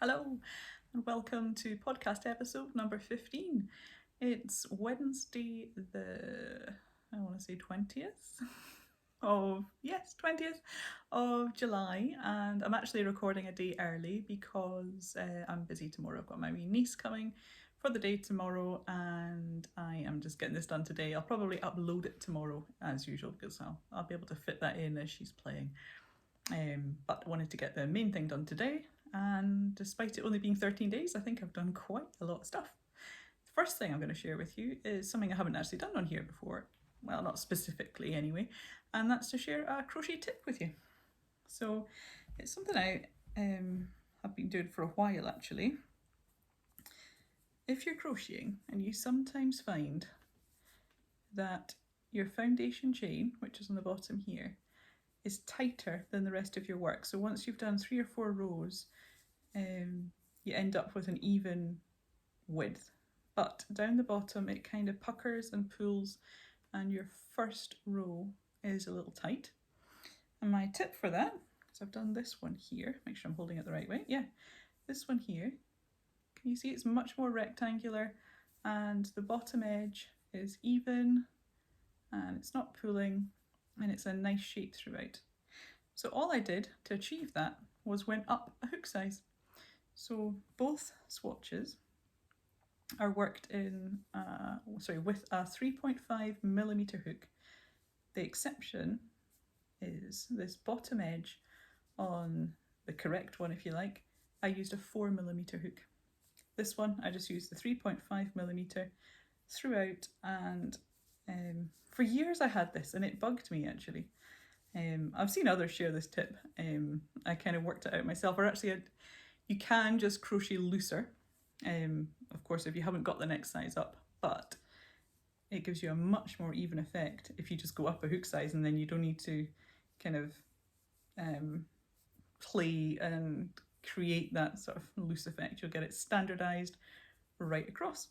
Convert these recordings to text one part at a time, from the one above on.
Hello and welcome to podcast episode number 15. It's Wednesday the, 20th of, 20th of July, and I'm actually recording a day early because I'm busy tomorrow. I've got my wee niece coming for the day tomorrow and I am just getting this done today. I'll probably upload it tomorrow as usual because I'll be able to fit that in as she's playing. But I wanted to get the main thing done today, and despite it only being 13 days, I think I've done quite a lot of stuff. The first thing I'm going to share with you is something I haven't actually done on here before, well, not specifically anyway, and that's to share a crochet tip with you. So it's something I have been doing for a while actually. If you're crocheting and you sometimes find that your foundation chain, which is on the bottom here, is tighter than the rest of your work. So once you've done 3 or 4 rows, you end up with an even width. But down the bottom, it kind of puckers and pulls, and your first row is a little tight. And my tip for that, because I've done this one here, make sure I'm holding it the right way. Yeah, this one here. Can you see it's much more rectangular, and the bottom edge is even, and it's not pulling, and it's a nice shape throughout. So all I did to achieve that was went up a hook size. So both swatches are worked in, with a 3.5mm hook. The exception is this bottom edge on the correct one, if you like. I used a 4mm hook. This one I just used the 3.5mm throughout, and for years I had this and it bugged me actually. I've seen others share this tip. I kind of worked it out myself, or actually you can just crochet looser, of course if you haven't got the next size up, but it gives you a much more even effect if you just go up a hook size, and then you don't need to kind of play and create that sort of loose effect. You'll get it standardized right across.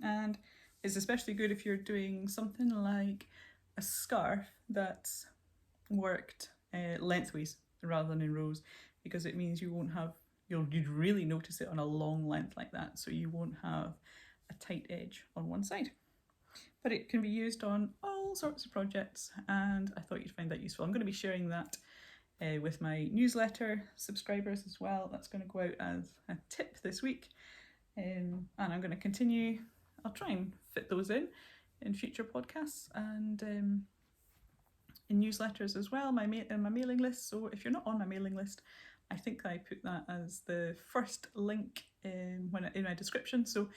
And it's especially good if you're doing something like a scarf that's worked lengthways rather than in rows, because it means you'd really notice it on a long length like that, so you won't have a tight edge on one side. But it can be used on all sorts of projects, and I thought you'd find that useful. I'm going to be sharing that with my newsletter subscribers as well. That's going to go out as a tip this week, and I'm going to continue. I'll try and fit those in future podcasts and in newsletters as well, in my mailing list. So if you're not on my mailing list, I think I put that as the first link in my description. So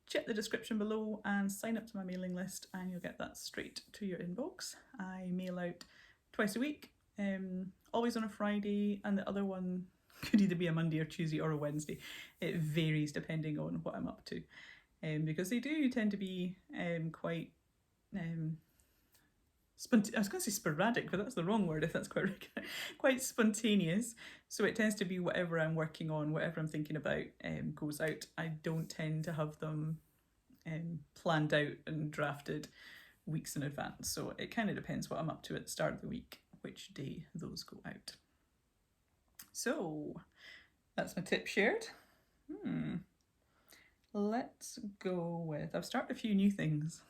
check the description below and sign up to my mailing list, and you'll get that straight to your inbox. I mail out twice a week, always on a Friday, and the other one could either be a Monday or Tuesday or a Wednesday. It varies depending on what I'm up to, because they do tend to be quite I was going to say sporadic, but that's the wrong word if that's quite spontaneous. So it tends to be whatever I'm working on, whatever I'm thinking about goes out. I don't tend to have them planned out and drafted weeks in advance. So it kind of depends what I'm up to at the start of the week, which day those go out. So that's my tip shared. Let's go with, I've started a few new things.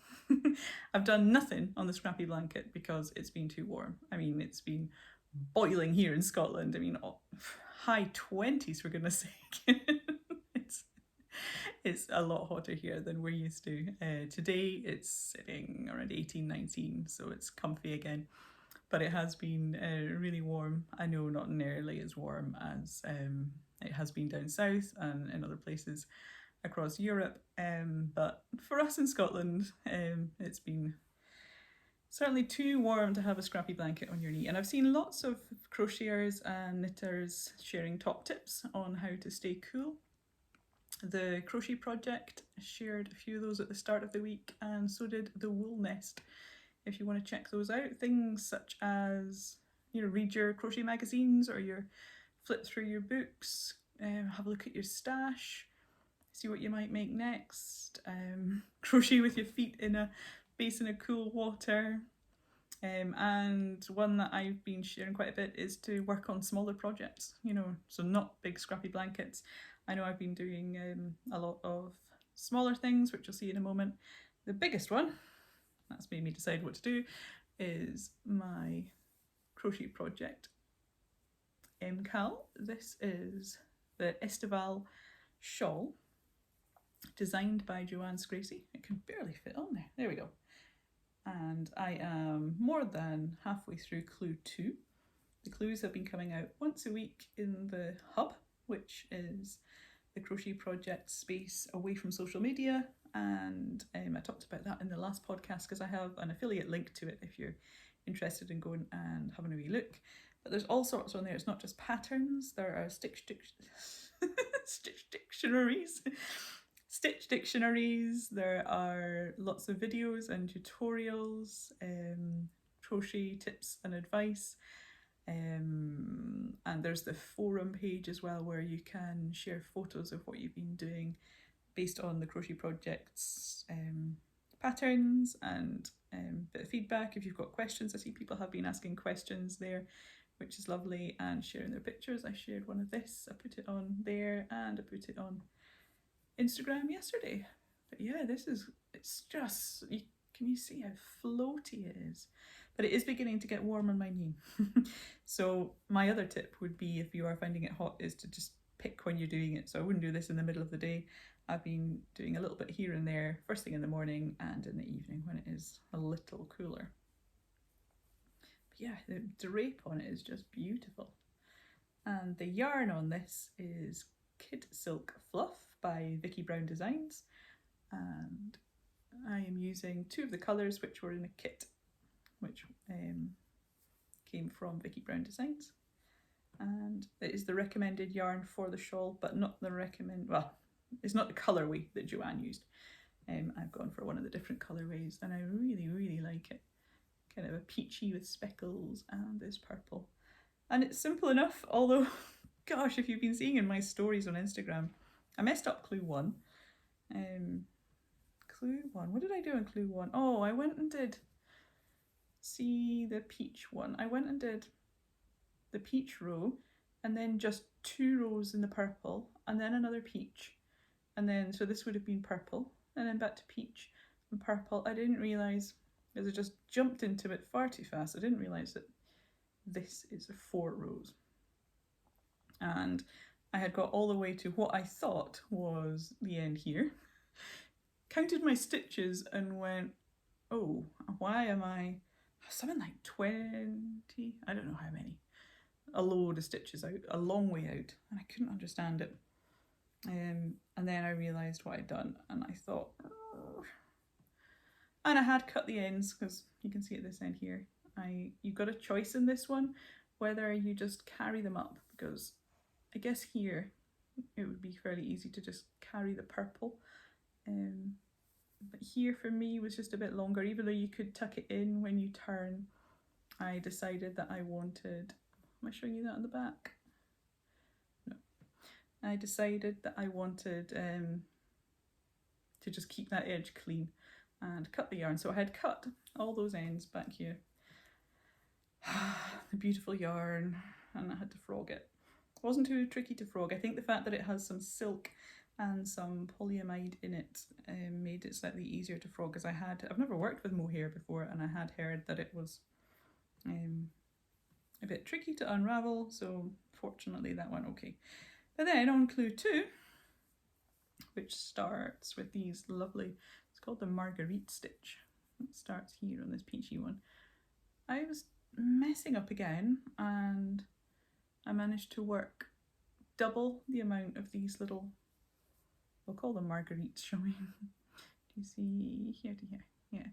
I've done nothing on the scrappy blanket because it's been too warm. I mean, it's been boiling here in Scotland. I mean, high 20s for goodness sake. It's a lot hotter here than we're used to. Today it's sitting around 18, 19, so it's comfy again. But it has been really warm. I know not nearly as warm as it has been down south and in other places across Europe, but for us in Scotland, it's been certainly too warm to have a scrappy blanket on your knee. And I've seen lots of crocheters and knitters sharing top tips on how to stay cool. The Crochet Project shared a few of those at the start of the week, and so did the Wool Nest. If you want to check those out, things such as, read your crochet magazines or flip through your books, have a look at your stash, see what you might make next, crochet with your feet in a basin of cool water, and one that I've been sharing quite a bit is to work on smaller projects, so not big scrappy blankets. I know I've been doing a lot of smaller things, which you'll see in a moment. The biggest one, that's made me decide what to do, is my crochet project MCAL. This is the Estival shawl, designed by Joanne Scracy. It can barely fit on there. There we go. And I am more than halfway through clue 2. The clues have been coming out once a week in the hub, which is the crochet project space away from social media, and I talked about that in the last podcast because I have an affiliate link to it if you're interested in going and having a wee look. But there's all sorts on there. It's not just patterns. There are stitch dictionaries. There are lots of videos and tutorials, crochet tips and advice. And there's the forum page as well, where you can share photos of what you've been doing based on the crochet project's patterns, and a bit of feedback if you've got questions. I see people have been asking questions there, which is lovely, and sharing their pictures. I shared one of this, I put it on there, and I put it on Instagram yesterday. But yeah, it's just, can you see how floaty it is? But it is beginning to get warm on my knee. So my other tip would be, if you are finding it hot, is to just pick when you're doing it. So I wouldn't do this in the middle of the day. I've been doing a little bit here and there, first thing in the morning and in the evening when it is a little cooler. But yeah, the drape on it is just beautiful. And the yarn on this is Kid Silk Fluff by Vicky Brown Designs. And I am using 2 of the colours which were in a kit, which came from Vicky Brown Designs. And it is the recommended yarn for the shawl, but not the it's not the colourway that Joanne used. I've gone for one of the different colourways, and I really, really like it. Kind of a peachy with speckles and this purple. And it's simple enough, although, gosh, if you've been seeing in my stories on Instagram, I messed up clue 1. Clue 1, what did I do in clue 1? Oh, I went and did, see the peach one. I went and did the peach row, and then just 2 rows in the purple, and then another peach. And then, so this would have been purple, and then back to peach and purple. I didn't realise, because I just jumped into it far too fast, I didn't realise that this is 4 rows. And I had got all the way to what I thought was the end here, counted my stitches and went, oh, why am I something like 20, I don't know how many, a load of stitches out, a long way out, and I couldn't understand it. And then I realised what I'd done, and I thought, oh. And I had cut the ends, because you can see at this end here, you've got a choice in this one, whether you just carry them up, because I guess here it would be fairly easy to just carry the purple. But here for me was just a bit longer, even though you could tuck it in when you turn. I decided that I wanted, am I showing you that on the back? No. I decided that I wanted to just keep that edge clean and cut the yarn. So I had cut all those ends back here. The beautiful yarn, and I had to frog it. It wasn't too tricky to frog. I think the fact that it has some silk and some polyamide in it made it slightly easier to frog, because I've never worked with mohair before, and I had heard that it was a bit tricky to unravel, so fortunately that went okay. But then on clue 2, which starts with these lovely, it's called the Marguerite stitch. It starts here on this peachy one. I was messing up again, and I managed to work double the amount of these little, we'll call them marguerites, shall we? Do you see here to here? Yeah.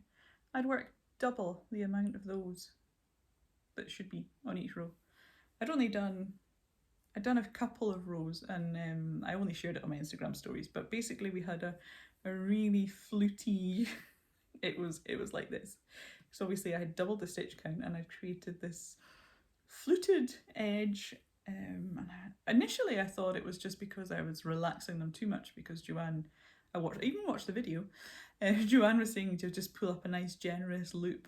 I'd worked double the amount of those that should be on each row. I'd done a couple of rows, and I only shared it on my Instagram stories, but basically we had a really fluty, it was like this. So obviously I had doubled the stitch count, and I created this fluted edge. Initially I thought it was just because I was relaxing them too much, because Joanne, I even watched the video, Joanne was saying to just pull up a nice generous loop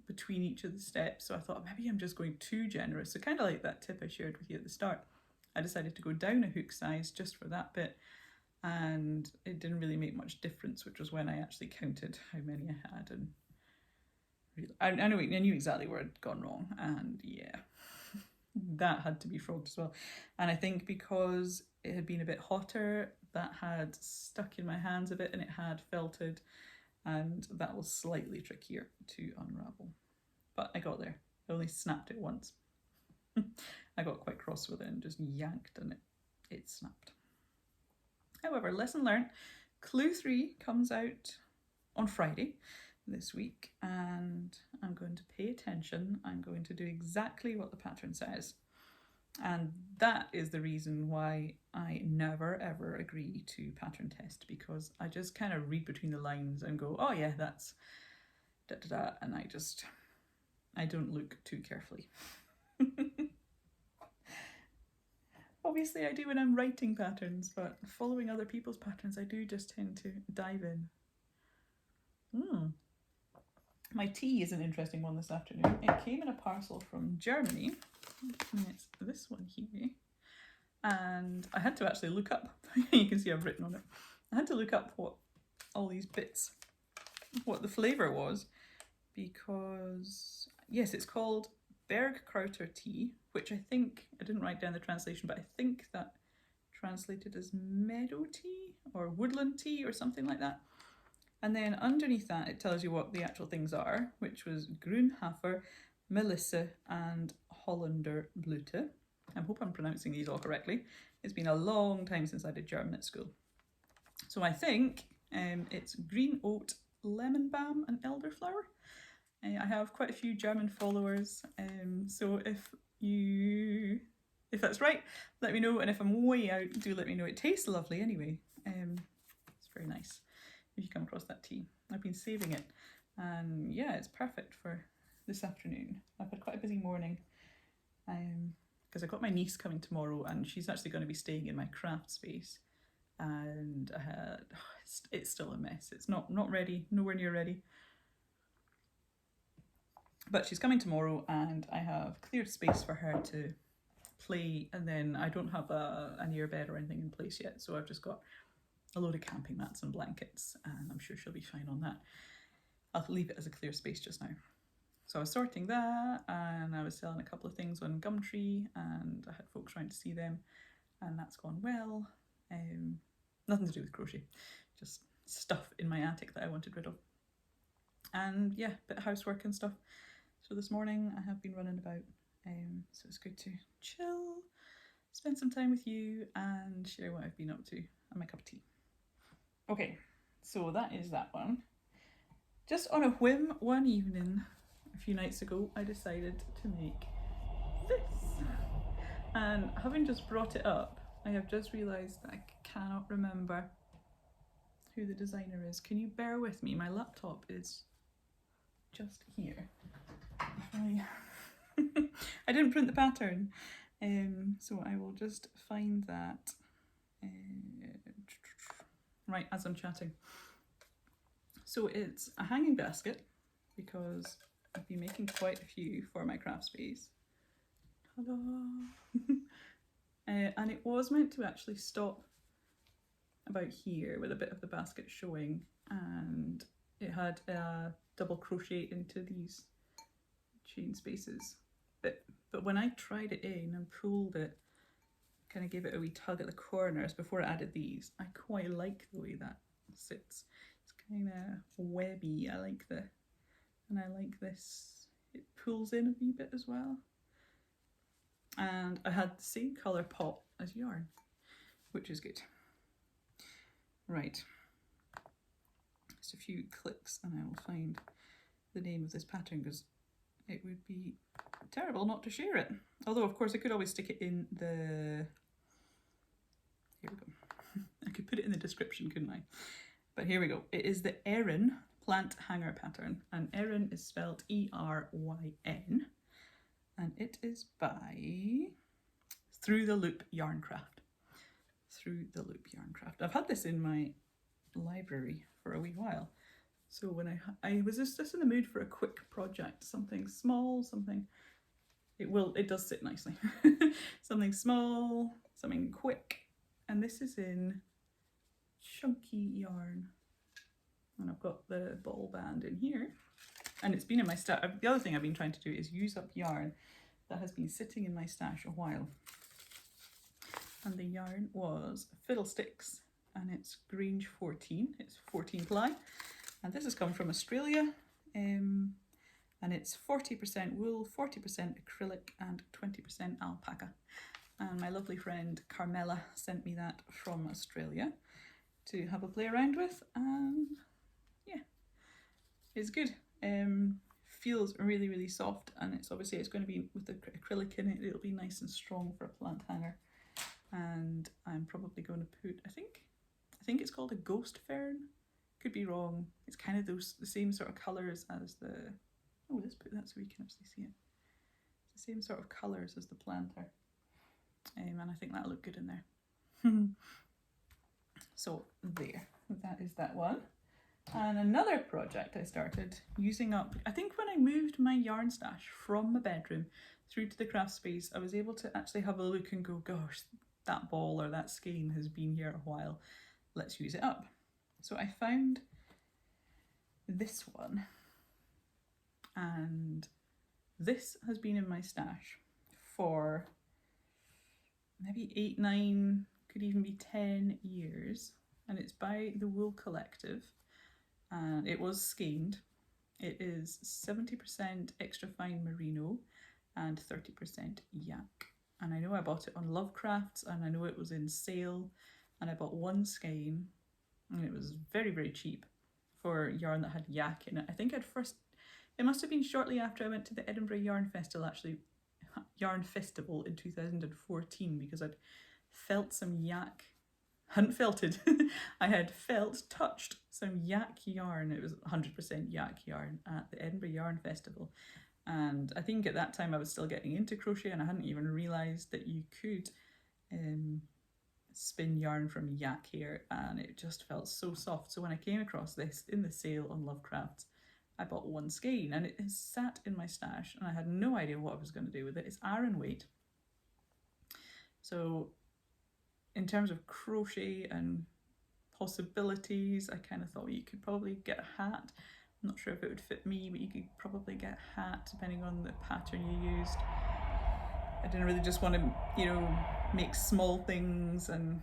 between each of the steps. So I thought maybe I'm just going too generous. So kind of like that tip I shared with you at the start. I decided to go down a hook size just for that bit, and it didn't really make much difference, which was when I actually counted how many I had, and I knew exactly where I'd gone wrong, and yeah, that had to be frogged as well. And I think because it had been a bit hotter, that had stuck in my hands a bit and it had felted, and that was slightly trickier to unravel. But I got there. I only snapped it once. I got quite cross with it and just yanked and it snapped. However, lesson learned. Clue 3 comes out on Friday this week, and I'm going to pay attention. I'm going to do exactly what the pattern says. And that is the reason why I never ever agree to pattern test, because I just kind of read between the lines and go, oh yeah, that's da da da, and I don't look too carefully. Obviously I do when I'm writing patterns, but following other people's patterns, I do just tend to dive in. My tea is an interesting one this afternoon. It came in a parcel from Germany, and it's this one here. And I had to actually look up, you can see I've written on it, I had to look up what all these bits, what the flavour was, because yes, it's called Bergkrauter tea, which I think, I didn't write down the translation, but I think that translated as meadow tea or woodland tea or something like that. And then underneath that it tells you what the actual things are, which was Grünhafer, Melisse and Hollander Blüte. I hope I'm pronouncing these all correctly. It's been a long time since I did German at school. So I think it's green oat, lemon balm and elderflower. I have quite a few German followers, so if that's right, let me know, and if I'm way out, do let me know. It tastes lovely anyway. It's very nice if you come across that tea. I've been saving it, and yeah, it's perfect for this afternoon. I've had quite a busy morning, because I got my niece coming tomorrow, and she's actually going to be staying in my craft space, and it's still a mess. It's not ready, nowhere near ready. But she's coming tomorrow and I have cleared space for her to play, and then I don't have a near bed or anything in place yet, so I've just got a load of camping mats and blankets, and I'm sure she'll be fine on that. I'll leave it as a clear space just now. So I was sorting that, and I was selling a couple of things on Gumtree, and I had folks trying to see them, and that's gone well. Nothing to do with crochet, just stuff in my attic that I wanted rid of. And yeah, bit of housework and stuff. So this morning I have been running about, so it's good to chill, spend some time with you and share what I've been up to and my cup of tea. Okay, so that is that one. Just on a whim, one evening a few nights ago, I decided to make this. And having just brought it up, I have just realised that I cannot remember who the designer is. Can you bear with me? My laptop is just here. I didn't print the pattern, so I will just find that right as I'm chatting. So it's a hanging basket, because I've been making quite a few for my craft space. Ta-da! And it was meant to actually stop about here with a bit of the basket showing, and it had a double crochet into these chain spaces, but when I tried it in and pulled it, kind of gave it a wee tug at the corners before I added these, I quite like the way that sits. It's kind of webby. I like this, it pulls in a wee bit as well. And I had the same colour pot as yarn, which is good. Right, just a few clicks and I will find the name of this pattern, because it would be terrible not to share it. Although of course I could always stick it in the, here we go, I could put it in the description, couldn't I? But here we go. It is the Erin plant hanger pattern, and Erin is spelled E-R-Y-N, and it is by Through the Loop Yarncraft. Through the Loop Yarncraft. I've had this in my library for a wee while. So when I was just in the mood for a quick project, something small, something, it does sit nicely. Something small, something quick. And this is in chunky yarn. And I've got the ball band in here. And it's been in my stash. The other thing I've been trying to do is use up yarn that has been sitting in my stash a while. And the yarn was Fiddlesticks, and it's Grange 14. It's 14 ply. And this is coming from Australia. And it's 40% wool, 40% acrylic, and 20% alpaca. And my lovely friend Carmela sent me that from Australia to have a play around with, and yeah, it's good. Feels really, really soft, and it's obviously it's going to be with the acrylic in it. It'll be nice and strong for a plant hanger. And I'm probably going to put, I think it's called a ghost fern. Could be wrong. It's kind of the same sort of colours as the, oh, let's put that so we can actually see it. It's the same sort of colours as the planter. And I think that'll look good in there. So there, that is that one. And another project I started using up, I think when I moved my yarn stash from my bedroom through to the craft space, I was able to actually have a look and go, gosh, that ball or that skein has been here a while, let's use it up. So I found this one, and this has been in my stash for maybe 8, 9, could even be 10 years, and it's by the Wool Collective, and it was skeined. It is 70% Extra Fine Merino and 30% yak. And I know I bought it on Lovecrafts, and I know it was in sale, and I bought one skein, and it was very, very cheap for yarn that had yak in it. I think it must have been shortly after I went to the Edinburgh Yarn Festival, Yarn Festival in 2014, because I'd felt some yak, hadn't felted, I had touched some yak yarn. It was 100% yak yarn at the Edinburgh Yarn Festival. And I think at that time I was still getting into crochet, and I hadn't even realised that you could spin yarn from yak hair, and it just felt so soft. So when I came across this in the sale on Lovecrafts, I bought one skein, and it has sat in my stash, and I had no idea what I was going to do with it. It's Erin weight. So in terms of crochet and possibilities, I kind of thought you could probably get a hat. I'm not sure if it would fit me, but you could probably get a hat depending on the pattern you used. I didn't really just want to, you know, make small things, and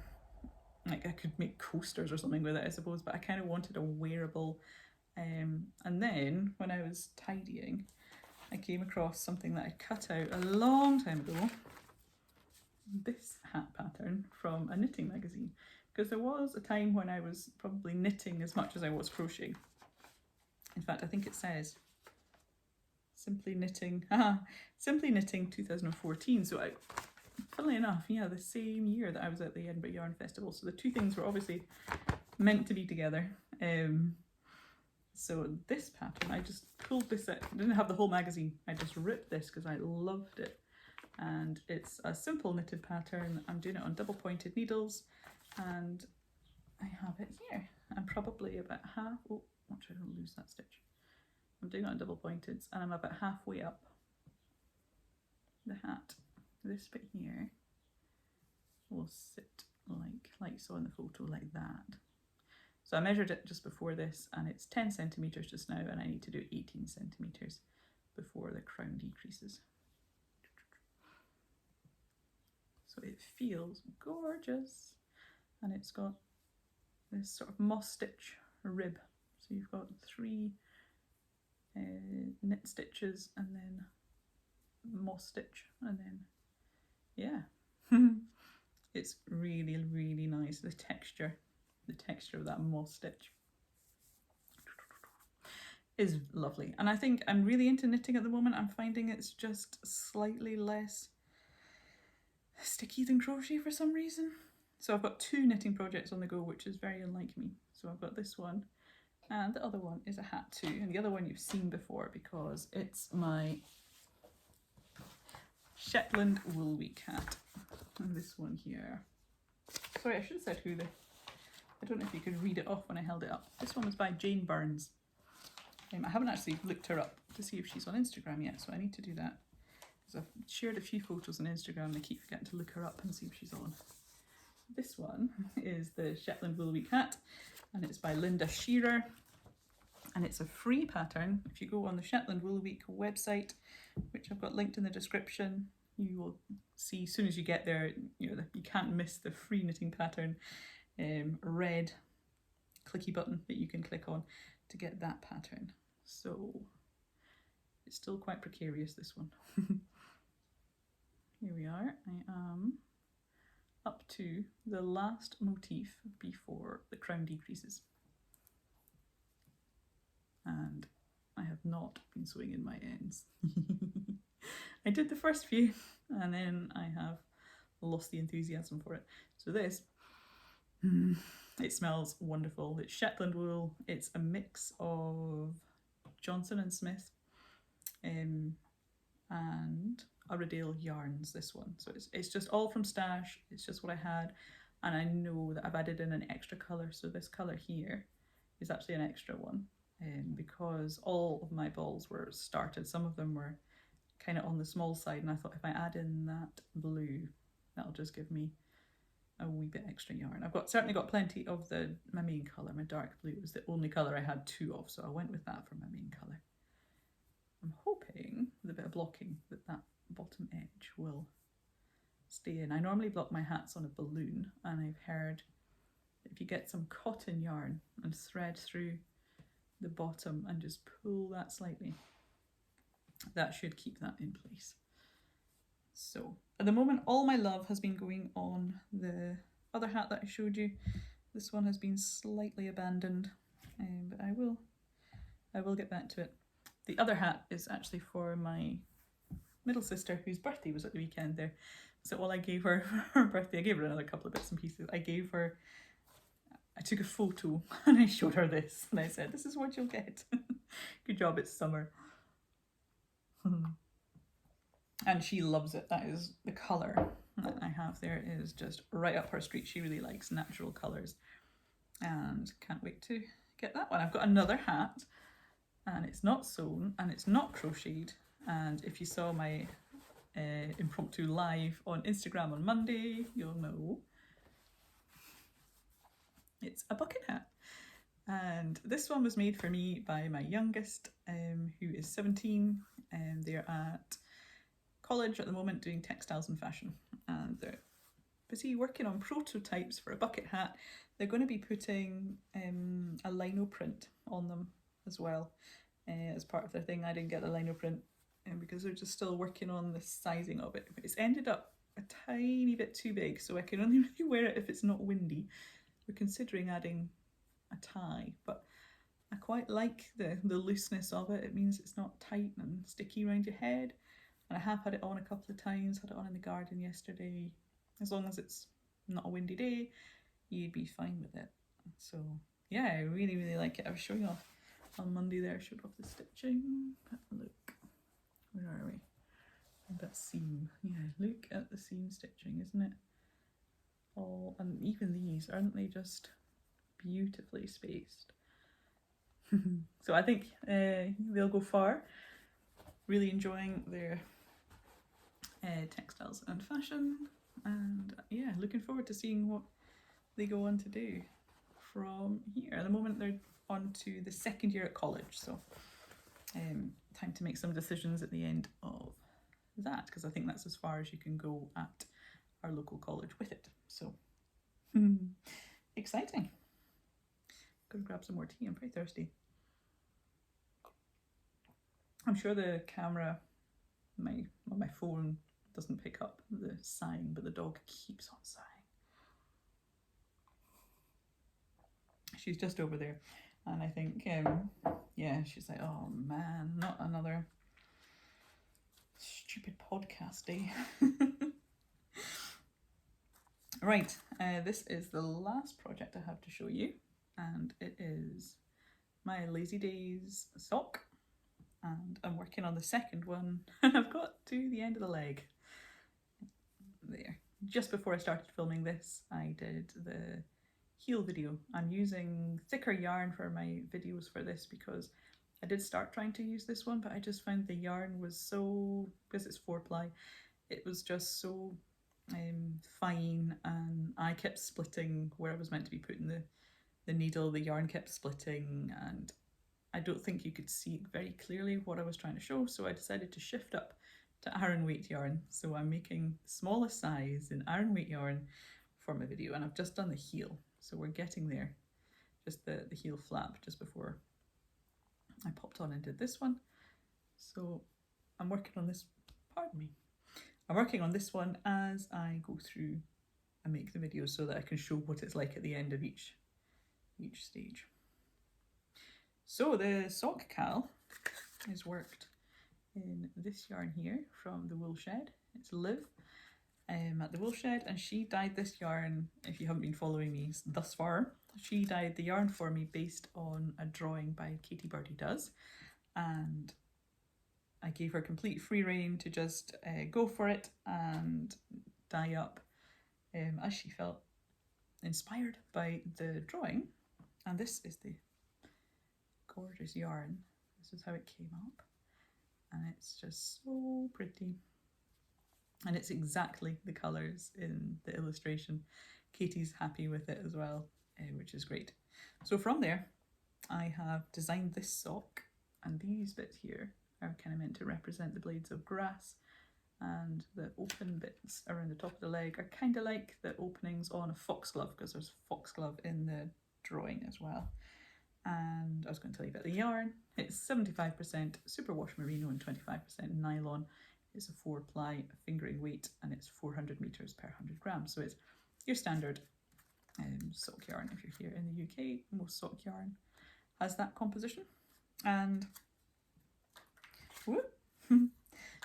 like I could make coasters or something with it, I suppose, but I kind of wanted a wearable. And then when I was tidying, I came across something that I cut out a long time ago, this hat pattern from a knitting magazine, because there was a time when I was probably knitting as much as I was crocheting. In fact, I think it says Simply Knitting 2014. So funnily enough, yeah, the same year that I was at the Edinburgh Yarn Festival. So the two things were obviously meant to be together. So this pattern, I just pulled this out. I didn't have the whole magazine. I just ripped this because I loved it. And it's a simple knitted pattern. I'm doing it on double pointed needles, and I have it here. I'm probably about half, oh, watch I don't lose that stitch. I'm doing it on double pointed, and I'm about halfway up the hat. This bit here will sit like so in the photo, like that. So I measured it just before this, and it's 10 centimetres just now, and I need to do 18 centimetres before the crown decreases. So it feels gorgeous, and it's got this sort of moss stitch rib. So you've got 3 knit stitches and then moss stitch, and then yeah. It's really, really nice. The texture of that moss stitch is lovely, and I think I'm really into knitting at the moment. I'm finding it's just slightly less sticky than crochet for some reason. So I've got 2 knitting projects on the go, which is very unlike me. So I've got this one, and the other one is a hat too, and the other one you've seen before because it's my Shetland Wool Week hat. And this one here, sorry, I should have said who I don't know if you could read it off when I held it up. This one was by Jane Burns. I haven't actually looked her up to see if she's on Instagram yet, so I need to do that, because I've shared a few photos on Instagram and I keep forgetting to look her up and see if she's on. one is the Shetland Wool Week hat, and it's by Linda Shearer, and it's a free pattern. If you go on the Shetland Wool Week website, which I've got linked in the description, you will see as soon as you get there, you can't miss the free knitting pattern, red clicky button that you can click on to get that pattern. So it's still quite precarious, this one. Here we are. I am up to the last motif before the crown decreases, and I have not been sewing in my ends. I did the first few and then I have lost the enthusiasm for it. So this, it smells wonderful. It's Shetland wool. It's a mix of Johnson & Smith and Uredale yarns, this one. So it's just all from stash. It's just what I had, and I know that I've added in an extra colour. So this colour here is actually an extra one, because all of my balls were started. Some of them were kind of on the small side, and I thought if I add in that blue, that'll just give me a wee bit extra yarn. I've certainly got plenty of my main colour. My dark blue was the only colour I had two of, so I went with that for my main colour. I'm hoping with a bit of blocking that bottom edge will stay in. I normally block my hats on a balloon, and I've heard that if you get some cotton yarn and thread through the bottom and just pull that slightly, that should keep that in place. So at the moment, all my love has been going on the other hat that I showed you. This one has been slightly abandoned, but I will get back to it. The other hat is actually for my middle sister, whose birthday was at the weekend there. So all I gave her for her birthday, I gave her another couple of bits and pieces. I took a photo and I showed her this, and I said, this is what you'll get. Good job, it's summer. And she loves it. That is the colour that I have there, is just right up her street. She really likes natural colours, and can't wait to get that one. I've got another hat, and it's not sewn and it's not crocheted, and if you saw my impromptu live on Instagram on Monday, you'll know it's a bucket hat. And this one was made for me by my youngest, who is 17, and they're at college at the moment doing textiles and fashion, and they're busy working on prototypes for a bucket hat. They're going to be putting a lino print on them as well, as part of their thing. I didn't get the lino print because they're just still working on the sizing of it. It's ended up a tiny bit too big, so I can only really wear it if it's not windy. We're considering adding a tie, but I quite like the looseness of it. It means it's not tight and sticky around your head. And I have had it on a couple of times, had it on in the garden yesterday. As long as it's not a windy day, you'd be fine with it. So yeah, I really, really like it. I was showing off on Monday there, I showed off the stitching. But look, where are we? That seam. Yeah, look at the seam stitching, isn't it? And even these, aren't they just beautifully spaced? So I think they'll go far. Really enjoying their textiles and fashion, and yeah, looking forward to seeing what they go on to do from here. At the moment they're on to the second year at college, so time to make some decisions at the end of that, because I think that's as far as you can go at our local college with it. So exciting. Gonna grab some more tea, I'm pretty thirsty. I'm sure the camera on my phone doesn't pick up the sighing, but the dog keeps on sighing. She's just over there, and I think, yeah, she's like, oh man, not another stupid podcast day. Right, this is the last project I have to show you, and it is my Lazy Days sock. And I'm working on the second one, and I've got to the end of the leg. There. Just before I started filming this, I did the heel video. I'm using thicker yarn for my videos for this because I did start trying to use this one, but I just found the yarn was so, because it's 4-ply, it was just so fine, and I kept splitting where I was meant to be putting the needle. The yarn kept splitting, and I don't think you could see very clearly what I was trying to show, so I decided to shift up to Aran weight yarn. So I'm making the smallest size in Aran weight yarn for my video, and I've just done the heel, so we're getting there. Just the heel flap just before I popped on and did this one. So I'm working on this, pardon me, I'm working on this one as I go through and make the video so that I can show what it's like at the end of each stage. So the sock cal is worked in this yarn here from the Wool Shed. It's Liv at the Wool Shed, and she dyed this yarn, if you haven't been following me thus far, she dyed the yarn for me based on a drawing by Katie Birdie Does, and I gave her complete free rein to just go for it and dye up as she felt inspired by the drawing. And this is the gorgeous yarn. This is how it came up, and it's just so pretty, and it's exactly the colours in the illustration. Katie's happy with it as well, which is great. So from there I have designed this sock, and these bits here are kind of meant to represent the blades of grass, and the open bits around the top of the leg are kind of like the openings on a foxglove, because there's foxglove in the drawing as well. And I was going to tell you about the yarn. It's 75% superwash merino and 25% nylon. It's a 4-ply fingering weight, and it's 400 meters per 100 grams. So it's your standard sock yarn. If you're here in the UK, most sock yarn has that composition. And whoop.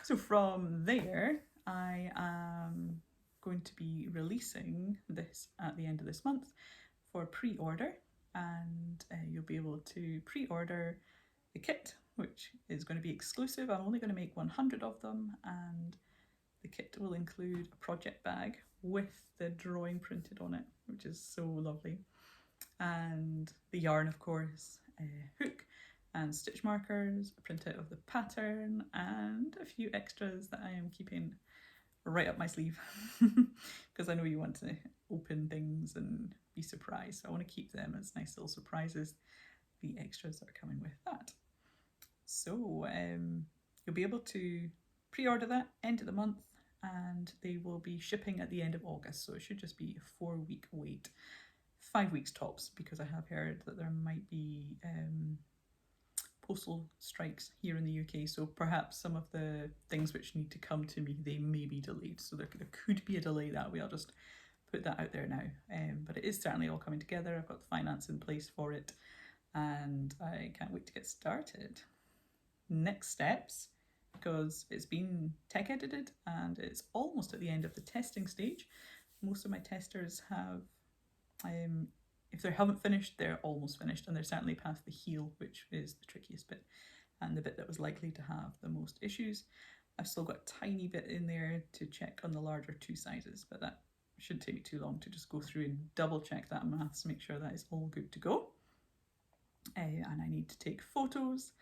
So from there, I am going to be releasing this at the end of this month for pre-order, and you'll be able to pre-order the kit, which is going to be exclusive. I'm only going to make 100 of them, and the kit will include a project bag with the drawing printed on it, which is so lovely, and the yarn, of course, hook and stitch markers, a printout of the pattern, and a few extras that I am keeping right up my sleeve because I know you want to open things and be surprised, so I want to keep them as nice little surprises, the extras that are coming with that. So you'll be able to pre-order that end of the month, and they will be shipping at the end of August, so it should just be a 4-week wait, 5 weeks tops, because I have heard that there might be postal strikes here in the UK, so perhaps some of the things which need to come to me, they may be delayed, so there could be a delay that way. I'll just put that out there now, but it is certainly all coming together. I've got the finance in place for it, and I can't wait to get started. Next steps, because it's been tech edited and it's almost at the end of the testing stage. Most of my testers have if they haven't finished, they're almost finished, and they're certainly past the heel, which is the trickiest bit and the bit that was likely to have the most issues. I've still got a tiny bit in there to check on the larger 2 sizes, but that shouldn't take me too long to just go through and double check that maths, make sure that is all good to go. And I need to take photos,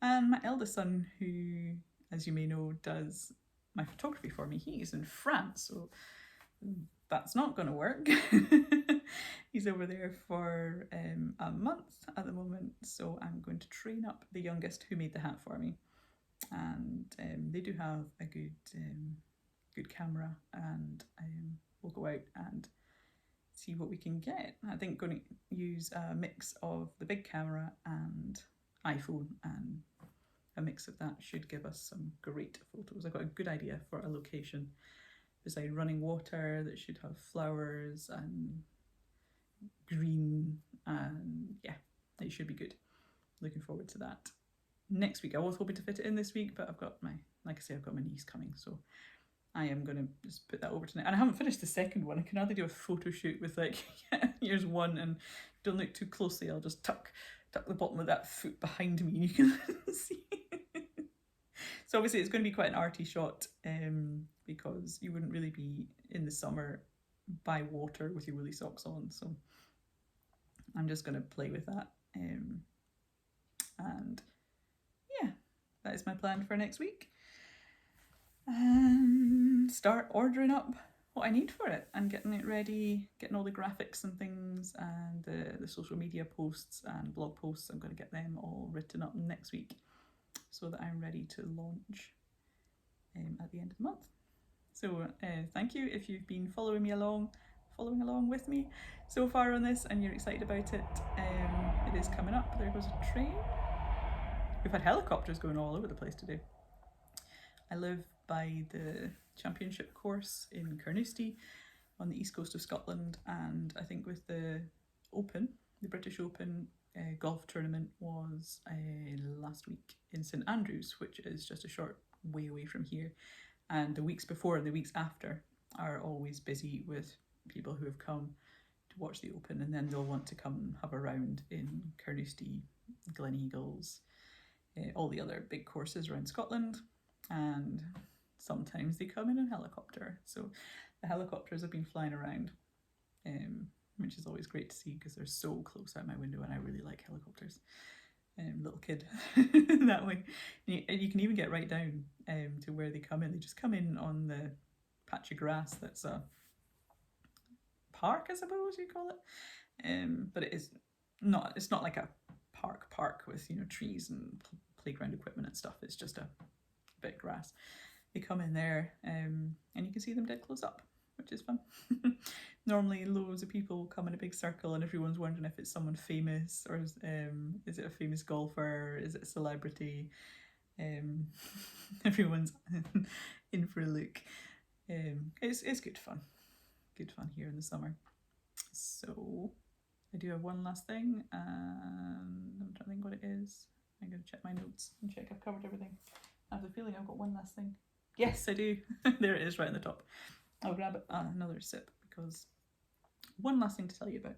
and my eldest son, who, as you may know, does my photography for me, he is in France, so that's not going to work. He's over there for a month at the moment, so I'm going to train up the youngest who made the hat for me, and they do have a good camera, and we'll go out and see what we can get. I think going to use a mix of the big camera and iPhone, and a mix of that should give us some great photos. I've got a good idea for a location beside running water that should have flowers and green, and yeah, it should be good. Looking forward to that. Next week, I was hoping to fit it in this week, but I've got my niece coming, so I am going to just put that over tonight. And I haven't finished the second one. I can either do a photo shoot with like, here's one, and don't look too closely, I'll just tuck the bottom of that foot behind me and you can see. So obviously it's going to be quite an arty shot, because you wouldn't really be in the summer by water with your woolly socks on, so I'm just going to play with that. And yeah, that is my plan for next week. And start ordering up what I need for it and getting it ready, getting all the graphics and things and the social media posts and blog posts. I'm going to get them all written up next week so that I'm ready to launch at the end of the month. So thank you if you've been following along with me so far on this and you're excited about it. It is coming up. There goes a train. We've had helicopters going all over the place today. I live by the championship course in Carnoustie on the east coast of Scotland, and I think with the Open, the British Open golf tournament was last week in St Andrews, which is just a short way away from here. And the weeks before and the weeks after are always busy with people who have come to watch the Open, and then they'll want to come have a round in Carnoustie, Gleneagles, all the other big courses around Scotland, and sometimes they come in a helicopter. So the helicopters have been flying around, which is always great to see because they're so close out my window, and I really like helicopters. Little kid that way. And you can even get right down to where they come in. They just come in on the patch of grass that's a park, I suppose you call it. But it's not like a park with, you know, trees and playground equipment and stuff. It's just a bit of grass. They come in there and you can see them dead close up, which is fun. Normally loads of people come in a big circle and everyone's wondering if it's someone famous or is it a famous golfer, is it a celebrity. Everyone's in for a look. It's good fun here in the summer. So I do have one last thing and I'm trying to think what it is. I'm going to check my notes and check I've covered everything. I have the feeling I've got one last thing. Yes, I do. There it is right on the top. I'll grab another sip because one last thing to tell you about.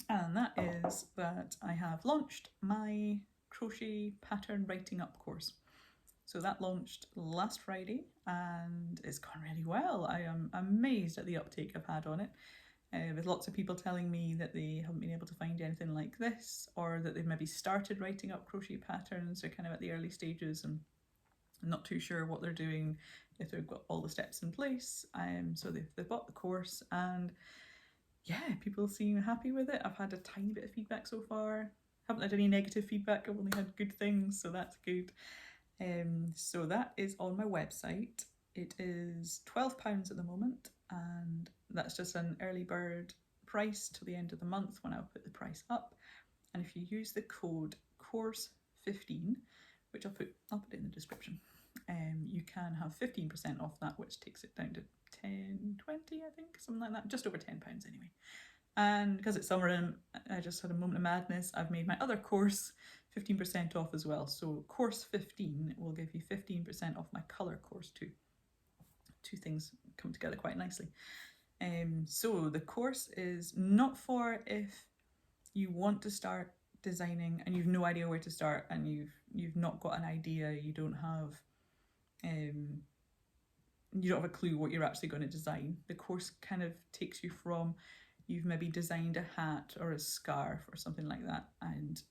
And that is that I have launched my crochet pattern writing up course. So that launched last Friday and it's gone really well. I am amazed at the uptake I've had on it. With lots of people telling me that they haven't been able to find anything like this, or that they've maybe started writing up crochet patterns, they're kind of at the early stages and not too sure what they're doing, if they've got all the steps in place. So they've bought the course and yeah, people seem happy with it. I've had a tiny bit of feedback so far. Haven't had any negative feedback, I've only had good things, so that's good. So that is on my website. It is £12 at the moment, and that's just an early bird price till the end of the month when I'll put the price up. And if you use the code course15, which I'll put it in the description, you can have 15% off that, which takes it down to £10.20, I think, something like that, just over £10 anyway. And because it's summer and I just had a moment of madness, I've made my other course 15% off as well. So course 15 will give you 15% off my colour course too. Two things come together quite nicely. So the course is not for if you want to start designing and you've no idea where to start and you've not got an idea, you don't have a clue what you're actually going to design. The course kind of takes you from you've maybe designed a hat or a scarf or something like that, and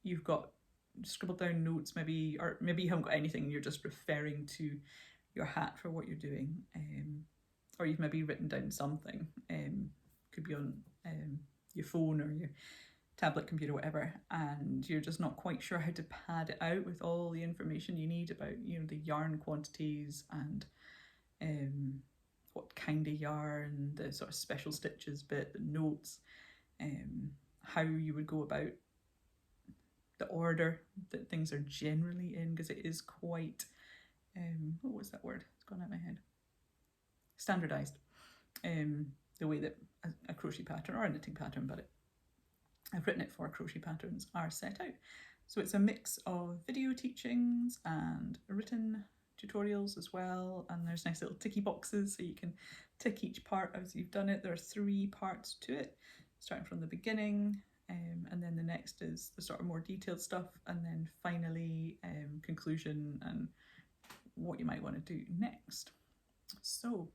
you've got scribbled down notes maybe, or maybe you haven't got anything, you're just referring to your hat for what you're doing, or you've maybe written down something, could be on your phone or your tablet computer, whatever, and you're just not quite sure how to pad it out with all the information you need about, you know, the yarn quantities and what kind of yarn, the sort of special stitches bit, the notes, how you would go about the order that things are generally in, because it is quite, what was that word? It's gone out of my head. Standardised. The way that a crochet pattern or a knitting pattern, but I've written it for crochet patterns, are set out. So it's a mix of video teachings and written tutorials as well, and there's nice little ticky boxes so you can tick each part as you've done it. There are 3 parts to it, starting from the beginning, and then the next is the sort of more detailed stuff, and then finally conclusion and what you might want to do next. So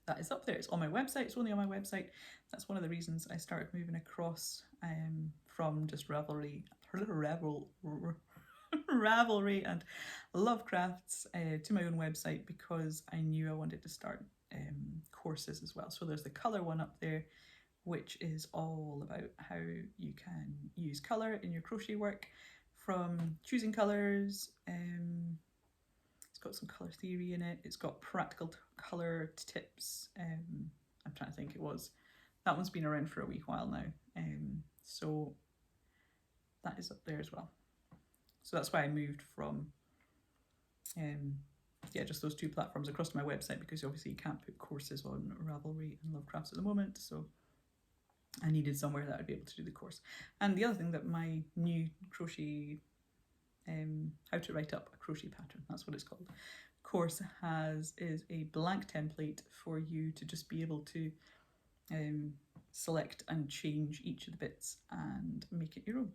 that is up there. It's on my website. It's only on my website. That's one of the reasons I started moving across from just Ravelry Ravelry and Love Crafts to my own website because I knew I wanted to start courses as well. So there's the colour one up there, which is all about how you can use colour in your crochet work, from choosing colours. It's got some colour theory in it. It's got practical colour tips. I'm trying to think, that one's been around for a wee while now. So that is up there as well. So that's why I moved from just those two platforms across to my website, because obviously you can't put courses on Ravelry and Love Crafts at the moment. So I needed somewhere that I'd be able to do the course. And the other thing that my new crochet, how to write up a crochet pattern, that's what it's called, course is a blank template for you to just be able to select and change each of the bits and make it your own.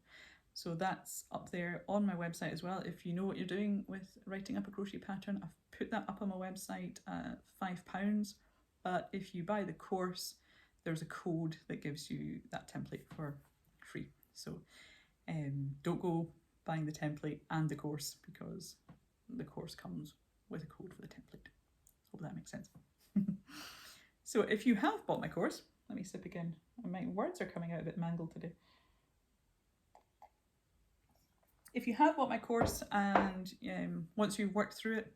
So that's up there on my website as well. If you know what you're doing with writing up a crochet pattern, I've put that up on my website at £5. But if you buy the course, there's a code that gives you that template for free. So don't go buying the template and the course, because the course comes with a code for the template. Hope that makes sense. So if you have bought my course, let me sip again. My words are coming out a bit mangled today. If you have bought my course and once you've worked through it,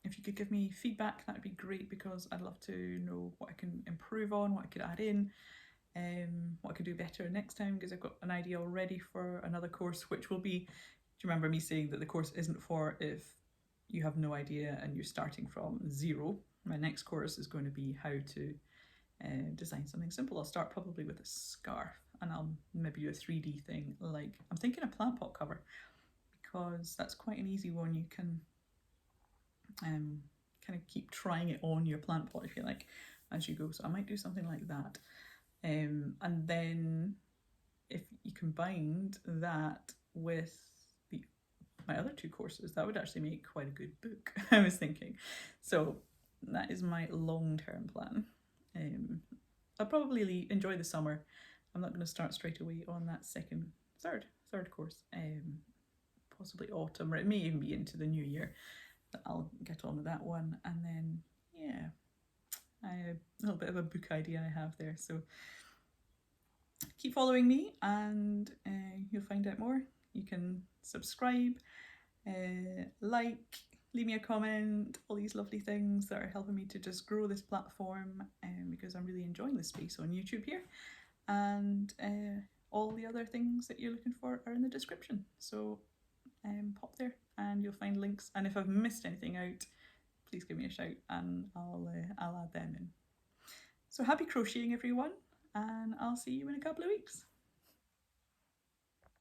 if you could give me feedback, that would be great, because I'd love to know what I can improve on, what I could add in, what I could do better next time, because I've got an idea already for another course, which will be, do you remember me saying that the course isn't for if you have no idea and you're starting from zero? My next course is going to be how to design something simple. I'll start probably with a scarf, and I'll maybe do a 3D thing, like I'm thinking a plant pot cover, because that's quite an easy one. You can kind of keep trying it on your plant pot, if you like, as you go. So I might do something like that. And then if you combined that with my other two courses, that would actually make quite a good book, I was thinking. So that is my long-term plan. I'll probably enjoy the summer. I'm not going to start straight away on that third course. Possibly autumn, or it may even be into the new year that I'll get on with that one. And then, a little bit of a book idea I have there. So keep following me and you'll find out more. You can subscribe, like, leave me a comment, all these lovely things that are helping me to just grow this platform, because I'm really enjoying the space on YouTube here. And all the other things that you're looking for are in the description. So pop there and you'll find links. And if I've missed anything out, please give me a shout and I'll add them in. So happy crocheting, everyone, and I'll see you in a couple of weeks.